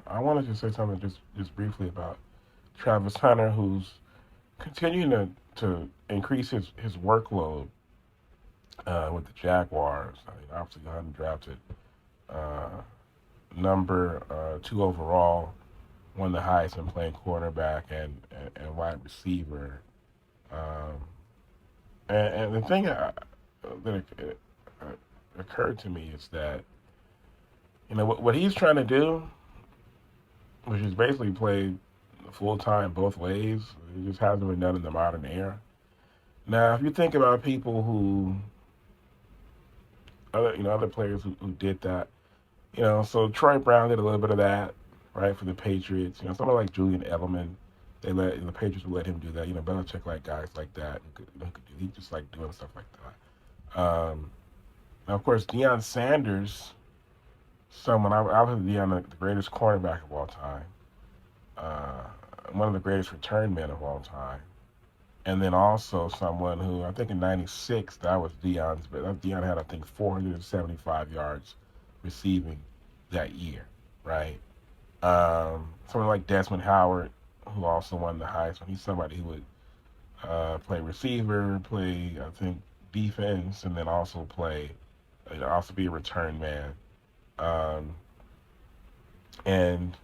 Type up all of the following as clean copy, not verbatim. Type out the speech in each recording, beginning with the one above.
I wanted to say something just briefly about Travis Hunter, who's continuing to increase his workload with the Jaguars. I mean, obviously, undrafted uh, number two overall, won the Heisman playing quarterback and wide receiver. Um, and the thing that occurred to me is that what he's trying to do, which is basically play full time both ways. It just hasn't been done in the modern era. Now, if you think about people who other players who did that, so Troy Brown did a little bit of that, right, for the Patriots. Someone like Julian Edelman, the Patriots would let him do that. Belichick like guys like that who could do. He just like doing stuff like that. Now, of course, Deion Sanders, someone I was Deion the greatest cornerback of all time, uh, one of the greatest return men of all time. And then also someone who I think in '96 that was Deion's, but Deion had I think 475 yards receiving that year, right? Someone like Desmond Howard, who also won the Heisman. He's somebody who would play receiver, play I think defense, and then also also be a return man. Um, and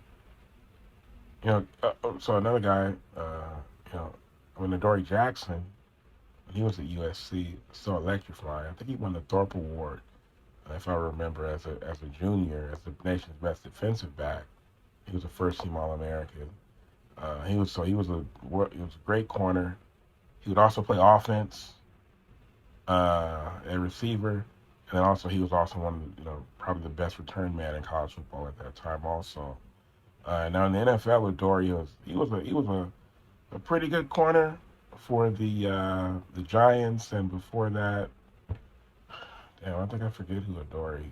so another guy, you know, when Adoree Jackson, when he was at USC, so electrifying. I think he won the Thorpe Award, if I remember, as a junior, as the nation's best defensive back. He was a first team All American. He was a great corner. He would also play offense, a receiver, and then also he was also one of probably the best return man in college football at that time also. Now in the NFL, with Dory, he was a pretty good corner for the Giants, and before that, damn, I think I forget who Adoree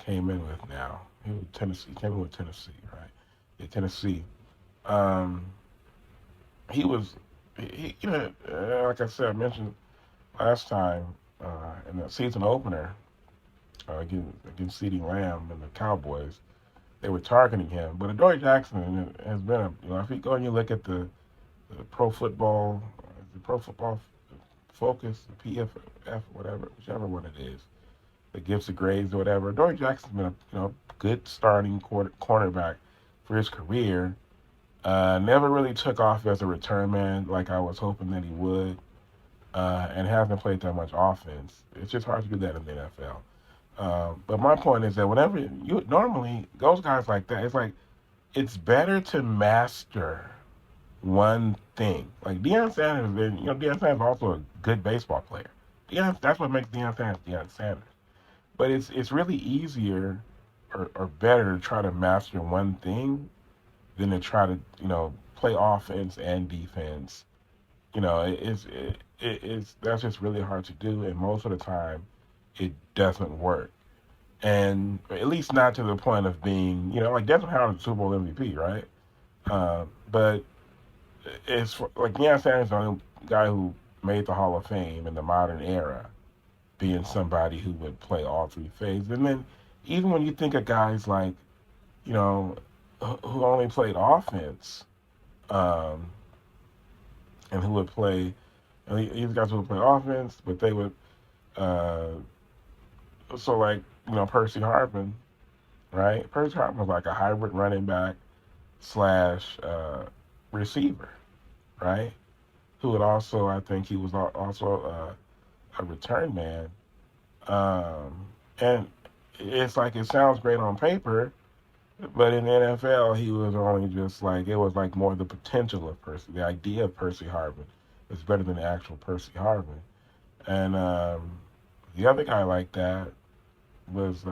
came in with now. He was Tennessee. Came in with Tennessee, right? Yeah, Tennessee. Um, he was, like I said, I mentioned last time in the season opener against CeeDee Lamb and the Cowboys. They were targeting him. But Adoree Jackson has been if you go and you look at the Pro Football Focus, the PFF, whatever, whichever one it is, that gives the grades or whatever. Adoree Jackson's been a good starting cornerback for his career. Never really took off as a return man like I was hoping that he would, and hasn't played that much offense. It's just hard to do that in the NFL. But my point is that whenever you normally those guys like that, it's better to master one thing. Like Deion Sanders, Deion Sanders is also a good baseball player. That's what makes Deion Sanders Deion Sanders. But it's really easier or better to try to master one thing than to try to play offense and defense. It's that's just really hard to do, and most of the time it doesn't work. And at least not to the point of being, like Desmond Howard is a Super Bowl MVP, right? But like Deion Sanders is the only guy who made the Hall of Fame in the modern era, being somebody who would play all three phases. And then even when you think of guys like, you know, who only played offense, um, and who would play, these guys who would play offense, but they would, uh, so like, Percy Harvin, right? Percy Harvin was like a hybrid running back slash receiver, right? Who would also, I think he was also a return man. And it's like it sounds great on paper, but in the NFL, he was only just like, it was like more the potential of Percy, the idea of Percy Harvin is better than the actual Percy Harvin. And the other guy like that was,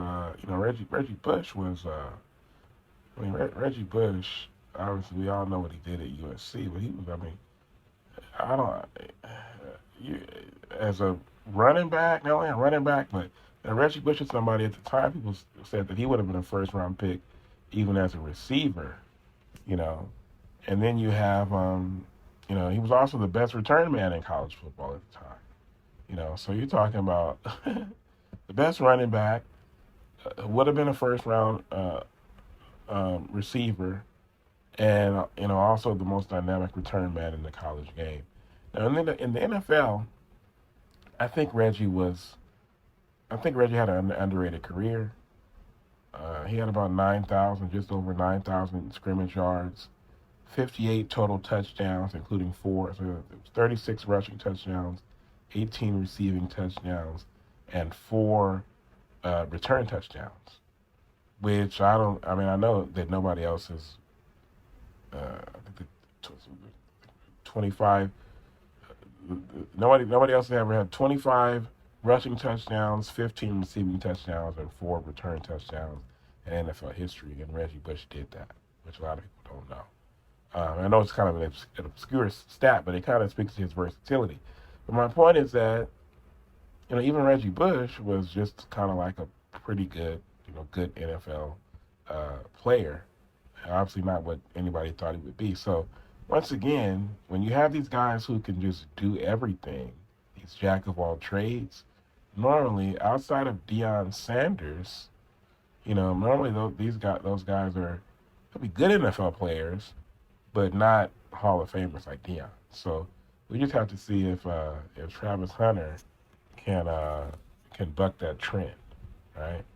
Reggie Bush was, Reggie Bush, obviously we all know what he did at USC, but he was, I don't, you, as a running back, not only a running back, but Reggie Bush is somebody at the time, people said that he would have been a first round pick even as a receiver, you know. And then you have, he was also the best return man in college football at the time, So you're talking about the best running back, would have been a first round receiver, and also the most dynamic return man in the college game. Now in the NFL, I think Reggie was. I think Reggie had an underrated career. He had about 9,000, just over 9,000 scrimmage yards, 58 total touchdowns, including four, so it was 36 rushing touchdowns, 18 receiving touchdowns, and four return touchdowns. Which I don't. I mean, I know that nobody else is. I think the 25. Nobody else has ever had 25 rushing touchdowns, 15 receiving touchdowns, and four return touchdowns in NFL history. And Reggie Bush did that, which a lot of people don't know. I know it's kind of an obscure stat, but it kind of speaks to his versatility. But my point is that even Reggie Bush was just kind of like a pretty good, good NFL player. Obviously, not what anybody thought he would be. So, once again, when you have these guys who can just do everything, these jack of all trades, normally outside of Deion Sanders, normally those guys are they'll be good NFL players, but not Hall of Famers like Deion. So we just have to see if Travis Hunter can buck that trend, right?